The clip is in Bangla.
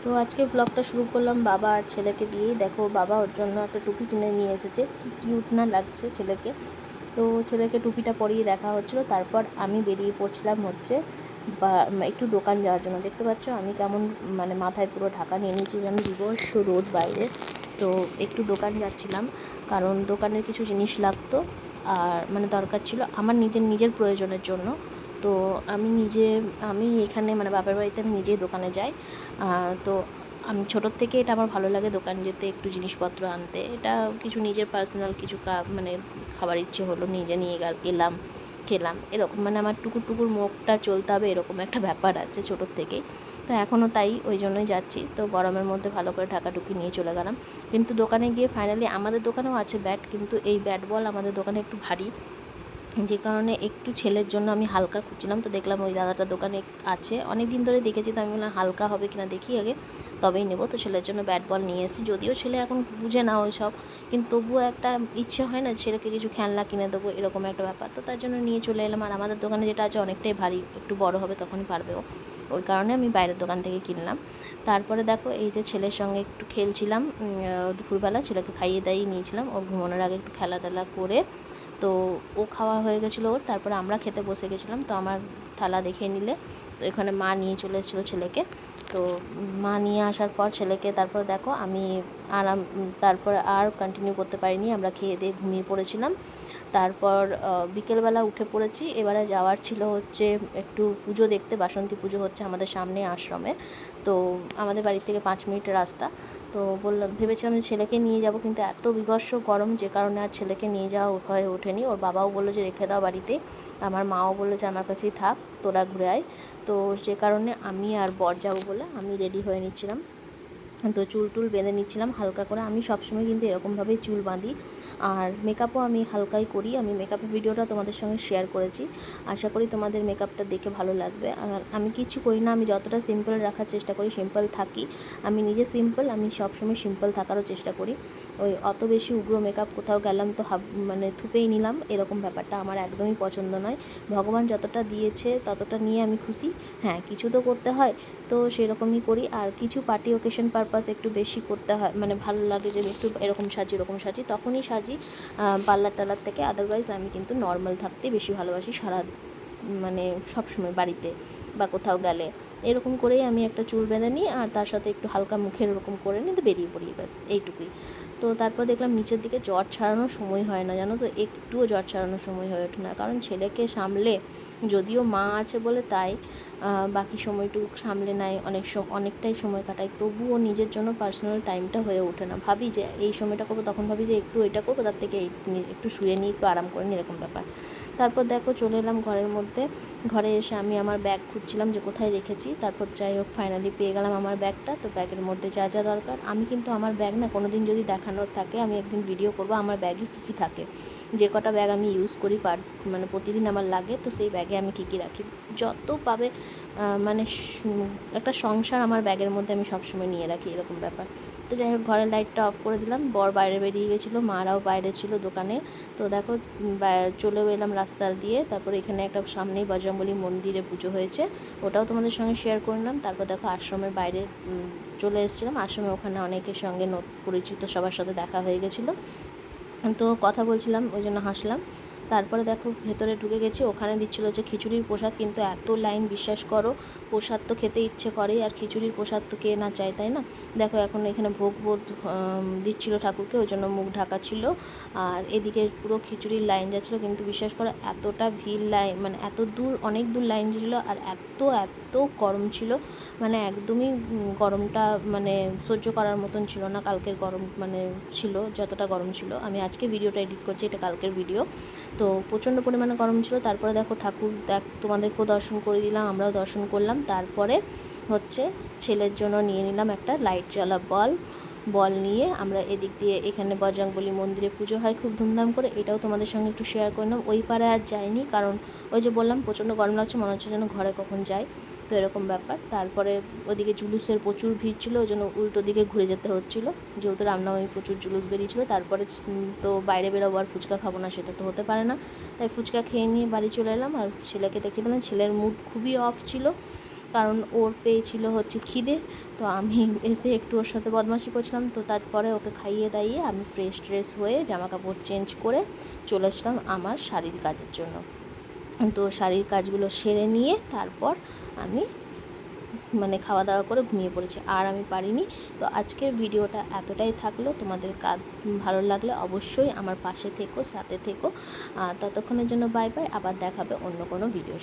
তো আজকে ব্লগটা শুরু করলাম বাবা আর ছেলেকে দিয়েই। দেখো বাবা ওর জন্য একটা টুপি কিনে নিয়ে এসেছে, কি কিউট না লাগছে ছেলেকে। তো ছেলেকে টুপিটা পরিয়ে দেখা হচ্ছিলো, তারপর আমি বেরিয়ে পড়ছিলাম হচ্ছে বা একটু দোকান যাওয়ার জন্য। দেখতে পাচ্ছ আমি কেমন মানে মাথায় পুরো ঢাকা নিয়ে নিয়েছি, যেন বিভৎস রোদ বাইরে। তো একটু দোকান যাচ্ছিলাম কারণ দোকানের কিছু জিনিস লাগতো আর মানে দরকার ছিল আমার নিজের প্রয়োজনের জন্য। তো আমি এখানে মানে বাবার বাড়িতে আমি নিজেই দোকানে যাই। তো আমি ছোটোর থেকে এটা আমার ভালো লাগে, দোকান যেতে, একটু জিনিসপত্র আনতে। এটা কিছু নিজের পার্সোনাল কিছু মানে খাবার ইচ্ছে হলো, নিজে নিয়ে এলাম, খেলাম, এরকম মানে আমার টুকুর মুখটা চলতে হবে, এরকম একটা ব্যাপার আছে ছোটোর থেকেই। তো এখনও তাই, ওই জন্যই যাচ্ছি। তো গরমের মধ্যে ভালো করে ঢাকাঢুকি নিয়ে চলে গেলাম। কিন্তু দোকানে গিয়ে ফাইনালি আমাদের দোকানেও আছে ব্যাট, কিন্তু এই ব্যাট বল আমাদের দোকানে একটু ভারী, যে কারণে একটু ছেলের জন্য আমি হালকা খুঁজছিলাম। তো দেখলাম ওই দাদাটার দোকানে আছে, অনেক দিন ধরে দেখেছি। তো আমি বললাম হালকা হবে কিনা দেখি আগে, তবেই নেবো। তো ছেলের জন্য ব্যাট বল নিয়ে এসেছি, যদিও ছেলে এখন বুঝে না ওই সব, কিন্তু তবুও একটা ইচ্ছে হয় না ছেলেকে কিছু খেলনা কিনে দেবো, এরকম একটা ব্যাপার। তো তার জন্য নিয়ে চলে এলাম। আর আমাদের দোকানে যেটা আছে অনেকটাই ভারী, একটু বড় হবে তখনই পারবে ও, ওই কারণে আমি বাইরের দোকান থেকে কিনলাম। তারপরে দেখো এই যে ছেলের সঙ্গে একটু খেলছিলাম দুপুরবেলা, ছেলেকে খাইয়ে দাইয়ে নিয়েছিলাম, ওর ঘুমানোর আগে একটু খেলাধুলা করে। তো ও খাওয়া হয়ে গেছিলো ওর, তারপরে আমরা খেতে বসে গেছিলাম। তো আমার থালা দেখে নিলে, তো এখানে মা নিয়ে চলে এসেছিলো ছেলেকে। তো মা নিয়ে আসার পর ছেলেকে তারপর দেখো আমি তারপর আর কন্টিনিউ করতে পারিনি, আমরা খেয়ে দিয়ে ঘুমিয়ে পড়েছিলাম। তারপর বিকেলবেলা উঠে পড়েছি। এবারে যাওয়ার ছিল হচ্ছে একটু পুজো দেখতে, বাসন্তী পুজো হচ্ছে আমাদের সামনে আশ্রমে। তো আমাদের বাড়ি থেকে 5 মিনিটের রাস্তা। তো ভেবেছিলাম যে ছেলেকে নিয়ে যাব, কিন্তু এত বীভৎস গরম, যে কারণে আর ছেলেকে নিয়ে যাওয়া হয়ে ওঠেনি। ওর বাবাও বললো যে রেখে দাও বাড়িতে, আমার মাও বললো যে আমার কাছেই থাক, তোরা ঘুরে আয়। তো সে কারণে আমি আর বর যাবো বলে আমি রেডি হয়ে নিচ্ছিলাম। তো চুল টুল বেঁধে নিচ্ছিলাম হালকা করে। আমি সবসময় কিন্তু এরকমভাবেই চুল বাঁধি, আর মেকআপও আমি হালকাই করি। আমি মেকআপের ভিডিওটা তোমাদের সঙ্গে শেয়ার করেছি, আশা করি তোমাদের মেকআপটা দেখে ভালো লাগবে। আর আমি কিছু করি না, আমি যতটা সিম্পল রাখার চেষ্টা করি, সিম্পল থাকি। আমি নিজে সিম্পল, আমি সবসময় সিম্পল থাকারও চেষ্টা করি। ওই অত বেশি উগ্র মেকআপ কোথাও গেলাম তো মানে থুপেই নিলাম, এরকম ব্যাপারটা আমার একদমই পছন্দ নয়। ভগবান যতটা দিয়েছে ততটা নিয়ে আমি খুশি। হ্যাঁ, কিছু তো করতে হয়, তো সেরকমই করি। আর কিছু পার্টি ওকেশন পারপাস একটু বেশি করতে হয়, মানে ভালো লাগে যে একটু এরকম সাজি ওরকম সাজি, তখনই সাজি পার্লার টার্লার থেকে। আদারওয়াইজ আমি কিন্তু নর্মাল থাকতে বেশি ভালোবাসি, মানে সবসময় বাড়িতে বা কোথাও গেলে এরকম করেই আমি একটা চুল বেঁধে নিই, আর তার সাথে একটু হালকা মুখের এরকম করে নিই, তো বেরিয়ে পড়ি, ব্যাস এইটুকুই। তো তারপর দেখলাম নিচের দিকে জ্বর ছাড়ানোর সময় হয় না, জানো তো, একটুও জ্বর ছাড়ানোর সময় হয়ে ওঠে না, কারণ ছেলেকে সামলে, যদিও মা আছে বলে তাই বাকি সময়টুকু সামলে নেয়, অনেকটাই সময় কাটাই, তবুও নিজের জন্য পার্সোনাল টাইমটা হয়ে ওঠে না। ভাবি যে এই সময়টা করবো, তখন ভাবি যে একটু এটা করবো, তার থেকে একটু শুয়ে নিই, একটু আরাম করে নিই, এরকম ব্যাপার। তারপর দেখো চলে এলাম ঘরের মধ্যে। ঘরে এসে আমি আমার ব্যাগ খুঁজছিলাম যে কোথায় রেখেছি। তারপর যাই হোক ফাইনালি পেয়ে গেলাম আমার ব্যাগটা। তো ব্যাগের মধ্যে যা যা দরকার, আমি কিন্তু আমার ব্যাগ না কোনো দিন যদি দেখানোর থাকে, আমি একদিন ভিডিও করবো আমার ব্যাগে কী কী থাকে, যে কটা ব্যাগ আমি ইউজ করি মানে প্রতিদিন আমার লাগে, তো সেই ব্যাগে আমি কী কী রাখি, যত পাবে মানে একটা সংসার আমার ব্যাগের মধ্যে আমি সবসময় নিয়ে রাখি, এরকম ব্যাপার। তো যাই হোক ঘরের লাইটটা অফ করে দিলাম, বর বাইরে বেরিয়ে গেছিলো, মারাও বাইরে ছিল দোকানে। তো দেখো চলেও এলাম রাস্তা দিয়ে। তারপর এখানে একটা সামনেই বজরংবলী মন্দিরে পুজো হয়েছে, ওটাও তোমাদের সঙ্গে শেয়ার করে নিলাম। তারপর দেখো আশ্রমের বাইরে চলে এসেছিলাম আশ্রমে, ওখানে অনেকের সঙ্গে পরিচিত সবার সাথে দেখা হয়ে গেছিলো, তো কথা বলছিলাম, ওই জন্য হাসলাম। তারপরে দেখো ভেতরে ঢুকে গেছি, ওখানে দিচ্ছিলো যে খিচুড়ির প্রসাদ, কিন্তু এত লাইন, বিশ্বাস করো, প্রসাদ তো খেতে ইচ্ছে করে, আর খিচুড়ির প্রসাদ তো কে না চায়, তাই না। দেখো এখন এখানে ভোগ দিচ্ছিলো ঠাকুরকে, ওই জন্য মুখ ঢাকা ছিল। আর এদিকে পুরো খিচুড়ির লাইন যাচ্ছিলো, কিন্তু বিশ্বাস করো এতটা ভিড়, লাইন মানে এত দূর, অনেক দূর লাইন ছিল, আর এত গরম ছিল, মানে একদমই গরমটা মানে সহ্য করার মতন ছিল না। কালকের গরম মানে ছিল, যতটা গরম ছিল, আমি আজকে ভিডিওটা এডিট করছি, এটা কালকের ভিডিও, তো প্রচণ্ড পরিমাণে গরম ছিল। তারপরে দেখো ঠাকুর তোমাদেরকেও দর্শন করে দিলাম, আমরাও দর্শন করলাম। তারপরে হচ্ছে ছেলের জন্য নিয়ে নিলাম একটা লাইট জ্বালা বল নিয়ে আমরা এদিক দিয়ে, এখানে বজরংবলী মন্দিরে পুজো হয় খুব ধুমধাম করে, এটাও তোমাদের সঙ্গে একটু শেয়ার করে নিলাম। ওই পারে আর যাইনি, কারণ ওই যে বললাম প্রচণ্ড গরম লাগছে, মনে হচ্ছে যেন ঘরে কখন যাই, তো এরকম ব্যাপার। তারপরে ওদিকে জুলুসের প্রচুর ভিড় ছিল, ওই জন্য উল্টো দিকে ঘুরে যেতে হচ্ছিলো, যেহেতু রামনবমী প্রচুর জুলুস বেরিয়েছিলো। তারপরে তো বাইরে বেরোবো, আর ফুচকা খাবো না সেটা তো হতে পারে না, তাই ফুচকা খেয়ে নিয়ে বাড়ি চলে এলাম। আর ছেলেকে দেখিয়ে দিলাম, ছেলের মুড খুবই অফ ছিল, কারণ ওর পেয়েছিল হচ্ছে খিদে। তো আমি এসে একটু ওর সাথে বদমাশি করছিলাম। তো তারপরে ওকে খাইয়ে দাইয়ে আমি ফ্রেশ ট্রেশ হয়ে জামাকাপড় চেঞ্জ করে চলে আসলাম আমার শাড়ির কাজের জন্য। তো শাড়ির কাজগুলো সেরে নিয়ে তারপর আমি খাওয়া দাওয়া করে ঘুমিয়ে পড়েছি, আর আমি পারিনি। তো আজকের ভিডিওটা এতটাই থাকলো। তোমাদের কাজ ভালো লাগলে অবশ্যই আমার পাশে থেকো, সাথে থেকো। ততক্ষণের জন্য বাই বাই। আবার দেখাবে অন্য কোনো ভিডিও।